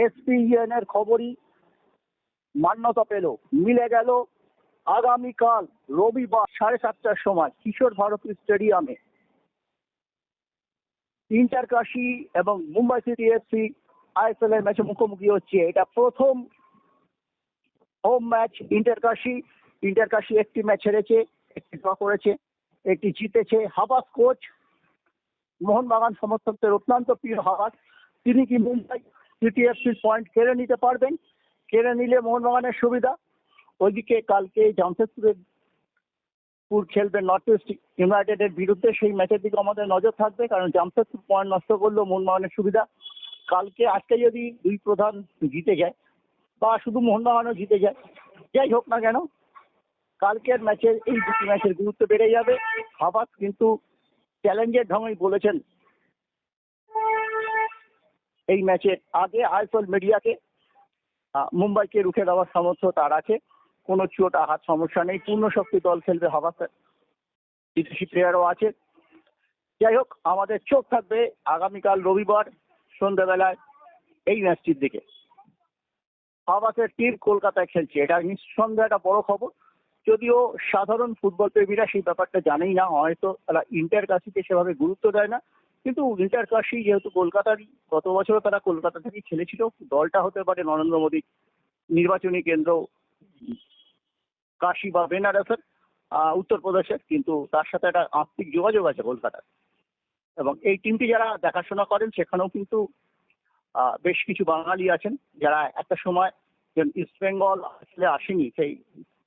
ESPN এর খবরই মান্যতা পেল, মিলে গেল আগামীকাল রবিবার 7:30টার সময় কিশোর ভারতী স্টেডিয়ামে ইন্টার কাশি এবং মুম্বাই সিটি এফসি ISL এর ম্যাচে মুখোমুখি হচ্ছে। এটা প্রথম হোম ম্যাচ ইন্টার কাশি একটি ম্যাচ হেরেছে, একটি ড্র করেছে, একটি জিতেছে। হাবাস কোচ মোহনবাগান সমর্থকদের অত্যন্ত প্রিয় হাবাস, তিনি কি মুম্বাই সিটি এফসির পয়েন্ট কেড়ে নিতে পারবেন? কেড়ে নিলে মোহনবাগানের সুবিধা। ওইদিকে কালকে জামশেদপুর খেলবে নর্থ ইস্ট ইউনাইটেডের বিরুদ্ধে, সেই ম্যাচের দিকে আমাদের নজর থাকবে, কারণ জামশেদপুর পয়েন্ট নষ্ট করলেও মোহনবাগানের সুবিধা। আজকে যদি দুই প্রধান জিতে যায় বা শুধু মোহনবাগানও জিতে যায়, যাই হোক না কেন কালকের ম্যাচের এই দুটি ম্যাচের গুরুত্ব বেড়ে যাবে। হাবাস কিন্তু চ্যালেঞ্জের ঢঙেই বলেছেন এই ম্যাচের আগে ISL মিডিয়াকে মুম্বাইকে রুখে দেওয়ার সামর্থ্য তার আছে, কোনো চোট আঘাত সমস্যা নেই, পূর্ণ শক্তি দল খেলবে হাবাসের, বিদেশি প্লেয়ারও আছে। যাই হোক, আমাদের চোখ থাকবে আগামীকাল রবিবার সন্ধ্যাবেলায় এই ম্যাচটির দিকে। হাবাসের টিম কলকাতায় খেলছে, এটা নিঃসন্দেহে একটা বড় খবর। যদিও সাধারণ ফুটবল প্রেমীরা সেই ব্যাপারটা জানেই না, হয়তো তারা ইন্টার কাশিকে সেভাবে গুরুত্ব দেয় না, কিন্তু ইন্টার কাশি যেহেতু কলকাতারই, গত বছরও তারা কলকাতা থেকেই খেলেছিল, দলটা হতে পারে নরেন্দ্র মোদী নির্বাচনী কেন্দ্র কাশি বা বেনারসের, উত্তরপ্রদেশের, কিন্তু তার সাথে একটা আর্থিক যোগাযোগ আছে কলকাতার। এবং এই টিমটি যারা দেখাশোনা করেন সেখানেও কিন্তু বেশ কিছু বাঙালি আছেন, যারা একটা সময় ইস্ট বেঙ্গল আসলে আসেনি, সেই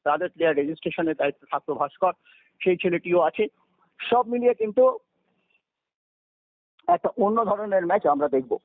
তাদের প্লেয়ার রেজিস্ট্রেশনের দায়িত্ব থাকতো ভাস্কর, সেই ছেলেটিও আছে। সব মিলিয়ে কিন্তু একটা অন্য ধরনের ম্যাচ আমরা দেখবো।